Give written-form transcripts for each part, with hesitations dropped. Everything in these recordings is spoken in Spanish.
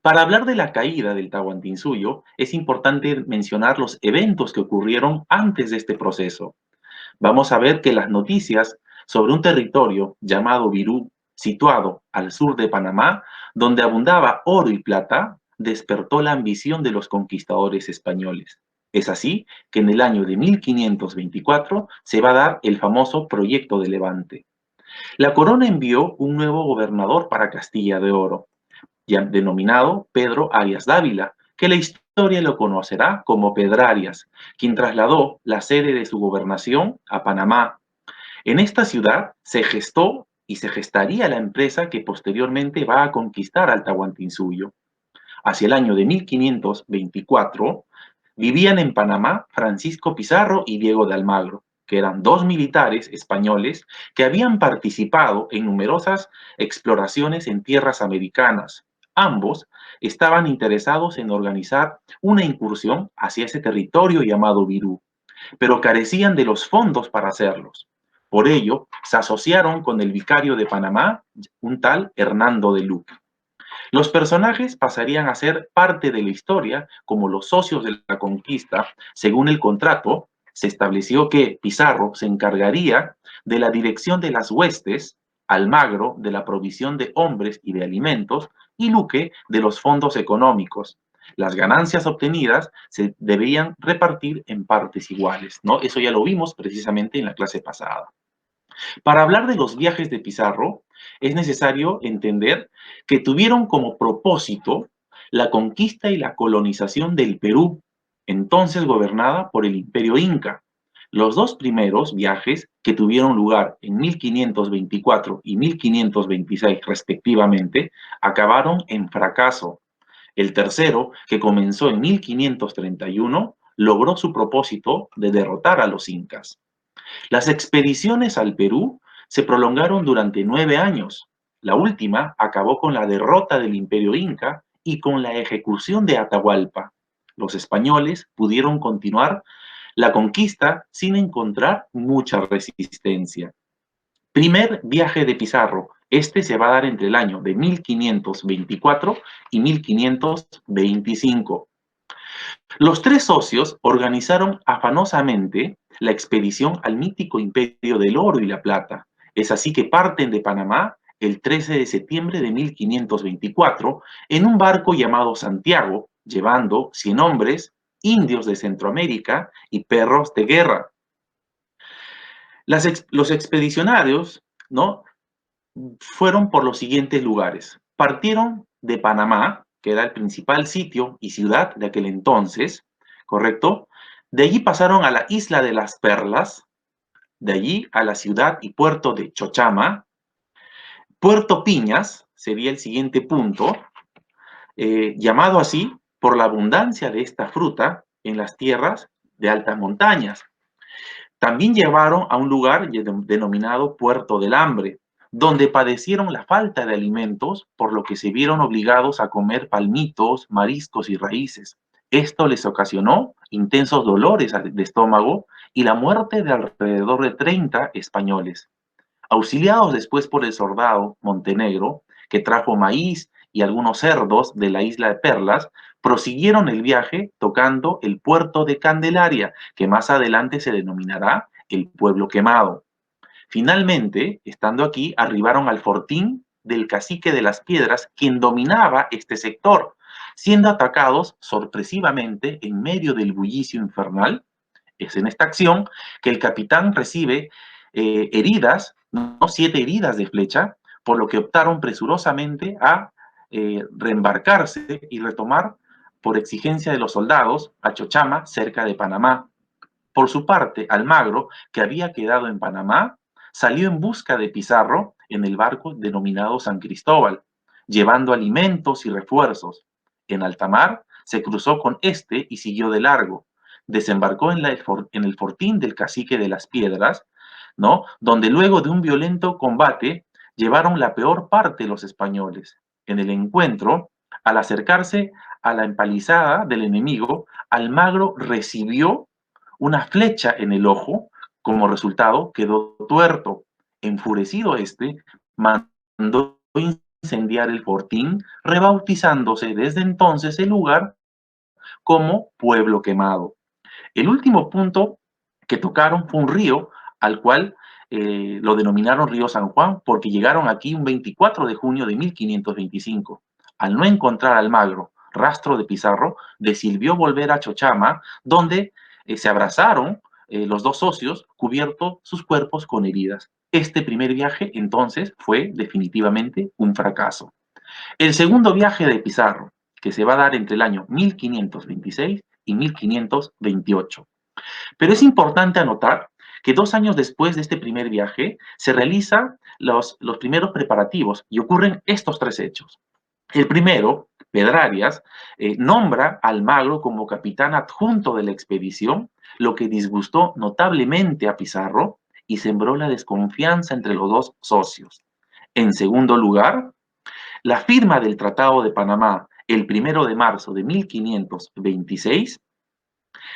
Para hablar de la caída del Tahuantinsuyo, es importante mencionar los eventos que ocurrieron antes de este proceso. Vamos a ver que las noticias sobre un territorio llamado Virú, situado al sur de Panamá, donde abundaba oro y plata, despertó la ambición de los conquistadores españoles. Es así que en el año de 1524 se va a dar el famoso Proyecto de Levante. La corona envió un nuevo gobernador para Castilla de Oro, ya denominado Pedro Arias Dávila, que la historia lo conocerá como Pedrarias, quien trasladó la sede de su gobernación a Panamá. En esta ciudad se gestó y se gestaría la empresa que posteriormente va a conquistar al Tahuantinsuyo. Hacia el año de 1524, vivían en Panamá Francisco Pizarro y Diego de Almagro, que eran dos militares españoles que habían participado en numerosas exploraciones en tierras americanas. Ambos estaban interesados en organizar una incursión hacia ese territorio llamado Virú, pero carecían de los fondos para hacerlos. Por ello, se asociaron con el vicario de Panamá, un tal Hernando de Luque. Los personajes pasarían a ser parte de la historia como los socios de la conquista. Según el contrato, se estableció que Pizarro se encargaría de la dirección de las huestes, Almagro de la provisión de hombres y de alimentos y Luque de los fondos económicos. Las ganancias obtenidas se debían repartir en partes iguales, ¿no? Eso ya lo vimos precisamente en la clase pasada. Para hablar de los viajes de Pizarro, es necesario entender que tuvieron como propósito la conquista y la colonización del Perú, entonces gobernada por el Imperio Inca. Los dos primeros viajes, que tuvieron lugar en 1524 y 1526 respectivamente, acabaron en fracaso. El tercero, que comenzó en 1531, logró su propósito de derrotar a los incas. Las expediciones al Perú se prolongaron durante 9 años. La última acabó con la derrota del Imperio Inca y con la ejecución de Atahualpa. Los españoles pudieron continuar la conquista sin encontrar mucha resistencia. Primer viaje de Pizarro. Este se va a dar entre el año de 1524 y 1525. Los tres socios organizaron afanosamente la expedición al mítico imperio del oro y la plata. Es así que parten de Panamá el 13 de septiembre de 1524 en un barco llamado Santiago, llevando 100 hombres, indios de Centroamérica y perros de guerra. Los expedicionarios, ¿no?, fueron por los siguientes lugares. Partieron de Panamá, que era el principal sitio y ciudad de aquel entonces, ¿correcto? De allí pasaron a la isla de las Perlas, de allí a la ciudad y puerto de Chochama. Puerto Piñas sería el siguiente punto, llamado así por la abundancia de esta fruta en las tierras de altas montañas. También llevaron a un lugar denominado Puerto del Hambre, donde padecieron la falta de alimentos, por lo que se vieron obligados a comer palmitos, mariscos y raíces. Esto les ocasionó intensos dolores de estómago y la muerte de alrededor de 30 españoles. Auxiliados después por el soldado Montenegro, que trajo maíz y algunos cerdos de la isla de Perlas, prosiguieron el viaje tocando el puerto de Candelaria, que más adelante se denominará el Pueblo Quemado. Finalmente, estando aquí, arribaron al fortín del Cacique de las Piedras, quien dominaba este sector, siendo atacados sorpresivamente en medio del bullicio infernal. Es en esta acción que el capitán recibe heridas, ¿no?, 7 heridas de flecha, por lo que optaron presurosamente a reembarcarse y retomar, por exigencia de los soldados, a Chochama, cerca de Panamá. Por su parte, Almagro, que había quedado en Panamá, salió en busca de Pizarro en el barco denominado San Cristóbal, llevando alimentos y refuerzos. En alta mar se cruzó con este y siguió de largo. Desembarcó en el fortín del Cacique de las Piedras, ¿no?, donde luego de un violento combate llevaron la peor parte los españoles. En el encuentro, al acercarse a la empalizada del enemigo, Almagro recibió una flecha en el ojo. Como resultado, quedó tuerto. Enfurecido este, mandó incendiar el fortín, rebautizándose desde entonces el lugar como Pueblo Quemado. El último punto que tocaron fue un río al cual lo denominaron Río San Juan porque llegaron aquí un 24 de junio de 1525. Al no encontrar Almagro rastro de Pizarro, decidió volver a Chochama, donde se abrazaron los dos socios, cubiertos sus cuerpos con heridas. Este primer viaje, entonces, fue definitivamente un fracaso. El segundo viaje de Pizarro, que se va a dar entre el año 1526 y 1528. Pero es importante anotar que 2 años después de este primer viaje se realizan los primeros preparativos y ocurren estos tres hechos. El primero, Pedrarias, nombra a Almagro como capitán adjunto de la expedición, lo que disgustó notablemente a Pizarro y sembró la desconfianza entre los dos socios. En segundo lugar, la firma del Tratado de Panamá el 1 de marzo de 1526,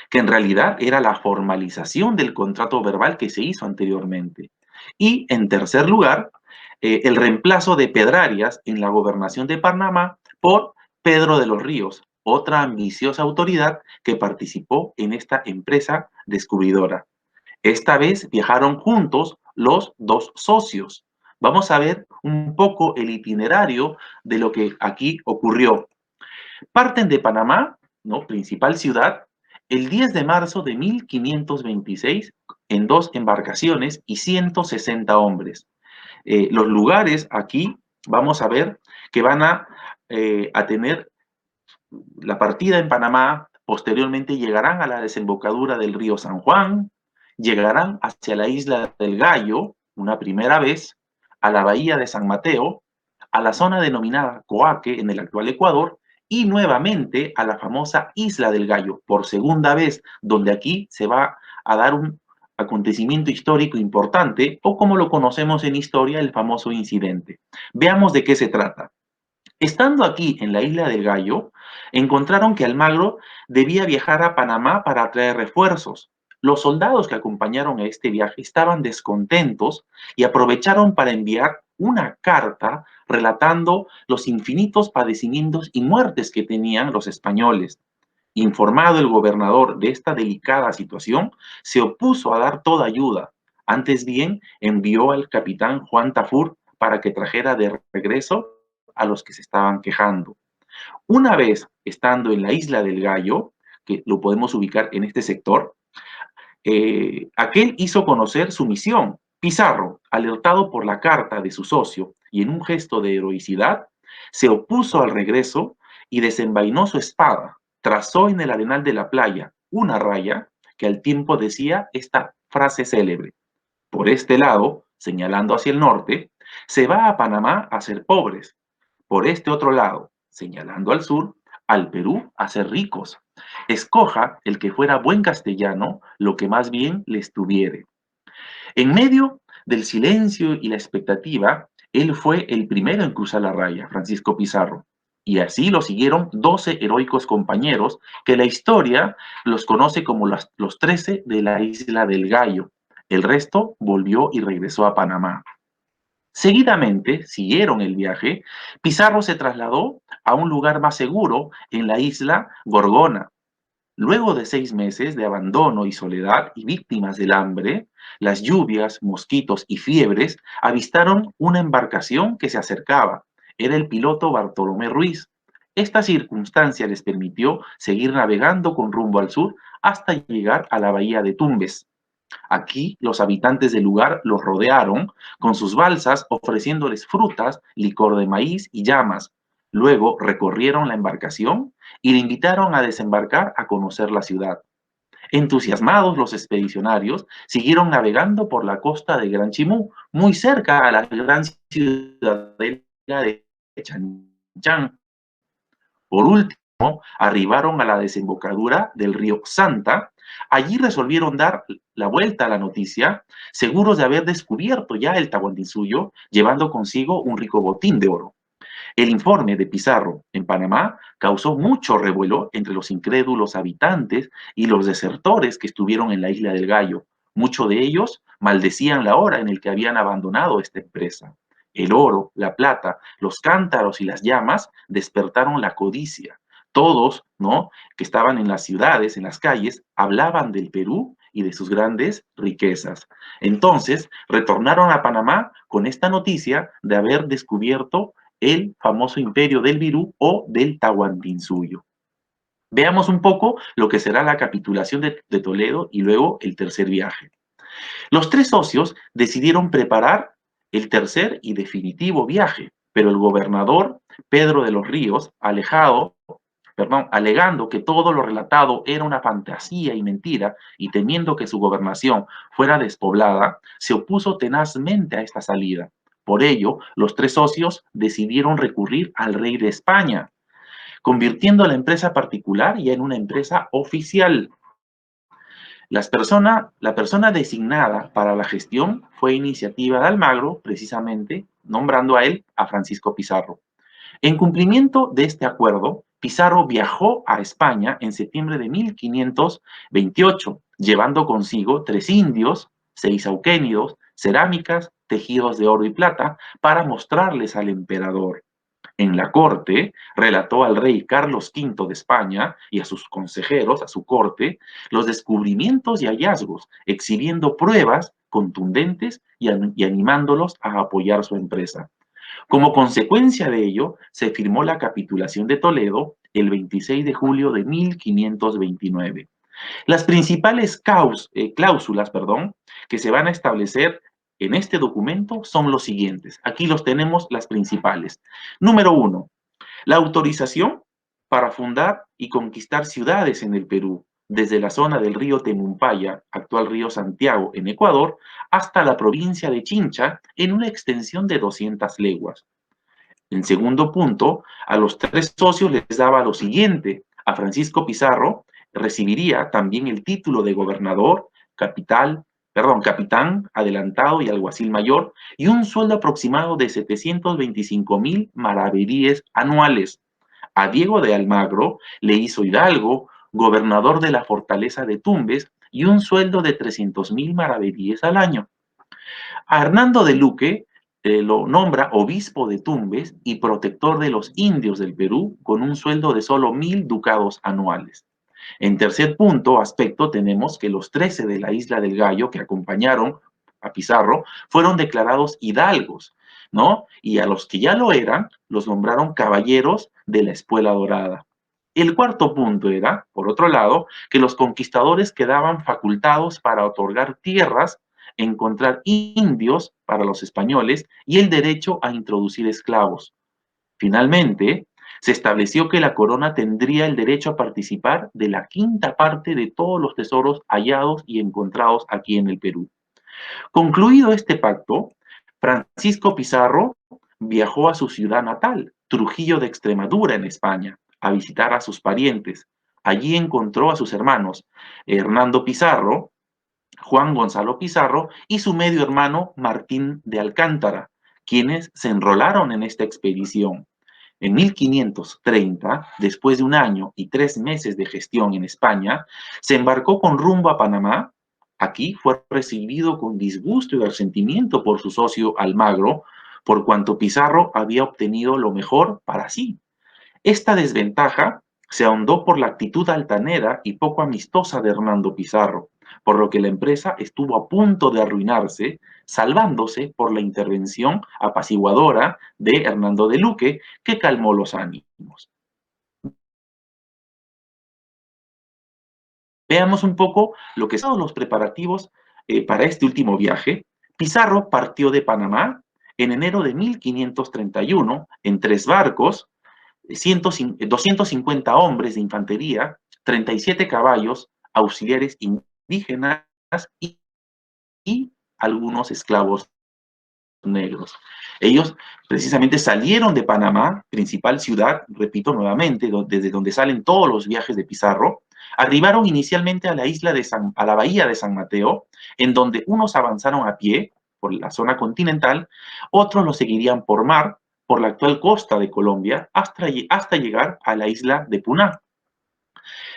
que en realidad era la formalización del contrato verbal que se hizo anteriormente. Y en tercer lugar, el reemplazo de Pedrarias en la gobernación de Panamá por Pedro de los Ríos, otra ambiciosa autoridad que participó en esta empresa descubridora. Esta vez viajaron juntos los dos socios. Vamos a ver un poco el itinerario de lo que aquí ocurrió. Parten de Panamá, ¿no?, principal ciudad, el 10 de marzo de 1526 en dos embarcaciones y 160 hombres. Los lugares aquí vamos a ver que van a tener la partida en Panamá, posteriormente llegarán a la desembocadura del río San Juan, llegarán hacia la isla del Gallo, una primera vez, a la bahía de San Mateo, a la zona denominada Coaque en el actual Ecuador, y nuevamente a la famosa Isla del Gallo, por segunda vez, donde aquí se va a dar un acontecimiento histórico importante, o como lo conocemos en historia, el famoso incidente. Veamos de qué se trata. Estando aquí en la Isla del Gallo, encontraron que Almagro debía viajar a Panamá para traer refuerzos. Los soldados que acompañaron a este viaje estaban descontentos y aprovecharon para enviar una carta relatando los infinitos padecimientos y muertes que tenían los españoles. Informado el gobernador de esta delicada situación, se opuso a dar toda ayuda. Antes bien, envió al capitán Juan Tafur para que trajera de regreso a los que se estaban quejando. Una vez estando en la isla del Gallo, que lo podemos ubicar en este sector, aquel hizo conocer su misión. Pizarro, alertado por la carta de su socio y en un gesto de heroicidad, se opuso al regreso y desenvainó su espada. Trazó en el arenal de la playa una raya que al tiempo decía esta frase célebre: por este lado, señalando hacia el norte, se va a Panamá a ser pobres. Por este otro lado, señalando al sur, al Perú a ser ricos. Escoja el que fuera buen castellano, lo que más bien le estuviere. En medio del silencio y la expectativa, él fue el primero en cruzar la raya, Francisco Pizarro. Y así lo siguieron 12 heroicos compañeros que la historia los conoce como los 13 de la isla del Gallo. El resto volvió y regresó a Panamá. Seguidamente siguieron el viaje. Pizarro se trasladó a un lugar más seguro en la isla Gorgona. Luego de 6 meses de abandono y soledad y víctimas del hambre, las lluvias, mosquitos y fiebres avistaron una embarcación que se acercaba. Era el piloto Bartolomé Ruiz. Esta circunstancia les permitió seguir navegando con rumbo al sur hasta llegar a la bahía de Tumbes. Aquí los habitantes del lugar los rodearon con sus balsas, ofreciéndoles frutas, licor de maíz y llamas. Luego recorrieron la embarcación y le invitaron a desembarcar a conocer la ciudad. Entusiasmados, los expedicionarios siguieron navegando por la costa de Gran Chimú, muy cerca a la gran ciudadela de Chanchan. Por último, arribaron a la desembocadura del río Santa. Allí resolvieron dar la vuelta a la noticia, seguros de haber descubierto ya el Tahuantinsuyo, llevando consigo un rico botín de oro. El informe de Pizarro en Panamá causó mucho revuelo entre los incrédulos habitantes y los desertores que estuvieron en la isla del Gallo. Muchos de ellos maldecían la hora en la que habían abandonado esta empresa. El oro, la plata, los cántaros y las llamas despertaron la codicia. Todos, ¿no?, que estaban en las ciudades, en las calles, hablaban del Perú y de sus grandes riquezas. Entonces, retornaron a Panamá con esta noticia de haber descubierto el famoso imperio del Virú o del Tahuantinsuyo. Veamos un poco lo que será la capitulación de Toledo y luego el tercer viaje. Los tres socios decidieron preparar el tercer y definitivo viaje, pero el gobernador Pedro de los Ríos, alegando que todo lo relatado era una fantasía y mentira y temiendo que su gobernación fuera despoblada, se opuso tenazmente a esta salida. Por ello, los tres socios decidieron recurrir al rey de España, convirtiendo la empresa particular ya en una empresa oficial. La persona designada para la gestión fue iniciativa de Almagro, precisamente, nombrando a él a Francisco Pizarro. En cumplimiento de este acuerdo, Pizarro viajó a España en septiembre de 1528, llevando consigo 3 indios, 6 auquénidos, cerámicas, tejidos de oro y plata, para mostrarles al emperador. En la corte, relató al rey Carlos V de España y a sus consejeros, a su corte, los descubrimientos y hallazgos, exhibiendo pruebas contundentes y animándolos a apoyar su empresa. Como consecuencia de ello, se firmó la capitulación de Toledo el 26 de julio de 1529. Las principales cláusulas, que se van a establecer en este documento son los siguientes. Aquí los tenemos las principales. Número 1, la autorización para fundar y conquistar ciudades en el Perú, desde la zona del río Temumpaya, actual río Santiago, en Ecuador, hasta la provincia de Chincha, en una extensión de 200 leguas. En segundo punto, a los tres socios les daba lo siguiente. A Francisco Pizarro recibiría también el título de gobernador, capitán adelantado y alguacil mayor, y un sueldo aproximado de 725,000 maravedíes anuales. A Diego de Almagro le hizo hidalgo, gobernador de la fortaleza de Tumbes, y un sueldo de 300,000 maravedíes al año. A Hernando de Luque lo nombra obispo de Tumbes y protector de los indios del Perú con un sueldo de solo 1,000 ducados anuales. En tercer aspecto, tenemos que los 13 de la Isla del Gallo que acompañaron a Pizarro fueron declarados hidalgos, ¿no? Y a los que ya lo eran, los nombraron caballeros de la Espuela Dorada. El cuarto punto era, por otro lado, que los conquistadores quedaban facultados para otorgar tierras, encontrar indios para los españoles y el derecho a introducir esclavos. Finalmente, se estableció que la corona tendría el derecho a participar de la quinta parte de todos los tesoros hallados y encontrados aquí en el Perú. Concluido este pacto, Francisco Pizarro viajó a su ciudad natal, Trujillo de Extremadura, en España, a visitar a sus parientes. Allí encontró a sus hermanos, Hernando Pizarro, Juan Gonzalo Pizarro y su medio hermano Martín de Alcántara, quienes se enrolaron en esta expedición. En 1530, después de 1 año y 3 meses de gestión en España, se embarcó con rumbo a Panamá. Aquí fue recibido con disgusto y resentimiento por su socio Almagro, por cuanto Pizarro había obtenido lo mejor para sí. Esta desventaja se ahondó por la actitud altanera y poco amistosa de Hernando Pizarro, por lo que la empresa estuvo a punto de arruinarse, salvándose por la intervención apaciguadora de Hernando de Luque, que calmó los ánimos. Veamos un poco lo que son los preparativos para este último viaje. Pizarro partió de Panamá en enero de 1531 en 3 barcos, 250 hombres de infantería, 37 caballos, auxiliares indígenas y, y algunos esclavos negros. Ellos precisamente salieron de Panamá, principal ciudad, repito nuevamente, desde donde salen todos los viajes de Pizarro, arribaron inicialmente a a la bahía de San Mateo, en donde unos avanzaron a pie por la zona continental, otros lo seguirían por mar, por la actual costa de Colombia, hasta llegar a la isla de Puná.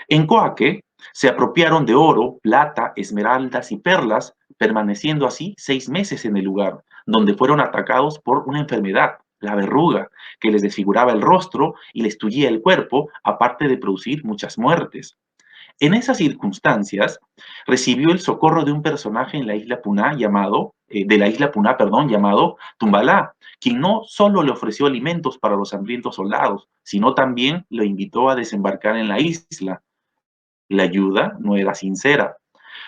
En Coaque se apropiaron de oro, plata, esmeraldas y perlas permaneciendo así 6 meses en el lugar, donde fueron atacados por una enfermedad, la verruga, que les desfiguraba el rostro y les tullía el cuerpo, aparte de producir muchas muertes. En esas circunstancias, recibió el socorro de un personaje en la isla Puná de la isla Puná, perdón, llamado Tumbalá, quien no solo le ofreció alimentos para los hambrientos soldados, sino también lo invitó a desembarcar en la isla. La ayuda no era sincera.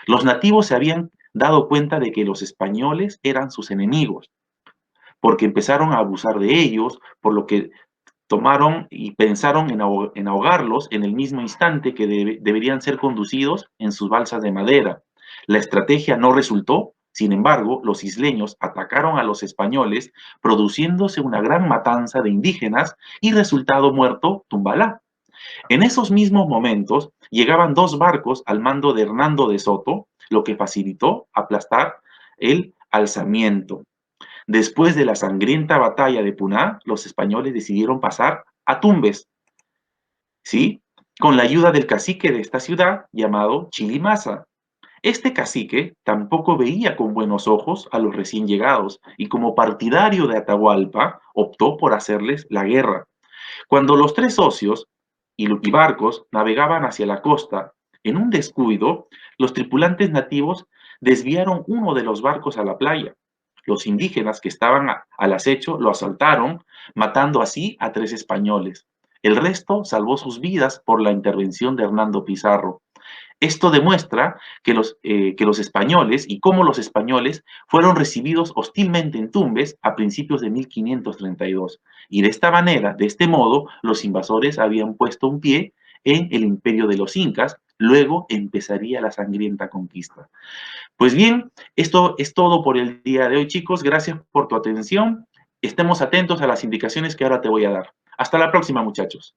Los nativos se habían dado cuenta de que los españoles eran sus enemigos, porque empezaron a abusar de ellos, por lo que tomaron y pensaron en ahogarlos en el mismo instante que deberían ser conducidos en sus balsas de madera. La estrategia no resultó, sin embargo, los isleños atacaron a los españoles, produciéndose una gran matanza de indígenas y resultado muerto Tumbalá. En esos mismos momentos llegaban dos barcos al mando de Hernando de Soto, lo que facilitó aplastar el alzamiento. Después de la sangrienta batalla de Puná, los españoles decidieron pasar a Tumbes, ¿sí? Con la ayuda del cacique de esta ciudad llamado Chilimasa. Este cacique tampoco veía con buenos ojos a los recién llegados y como partidario de Atahualpa optó por hacerles la guerra. Cuando los tres socios y barcos navegaban hacia la costa, en un descuido, los tripulantes nativos desviaron uno de los barcos a la playa. Los indígenas que estaban al acecho lo asaltaron, matando así a 3 españoles. El resto salvó sus vidas por la intervención de Hernando Pizarro. Esto demuestra que los españoles y cómo los españoles fueron recibidos hostilmente en Tumbes a principios de 1532. Y de esta manera, de este modo, los invasores habían puesto un pie en el imperio de los incas. Luego empezaría la sangrienta conquista. Pues bien, esto es todo por el día de hoy, chicos. Gracias por tu atención. Estemos atentos a las indicaciones que ahora te voy a dar. Hasta la próxima, muchachos.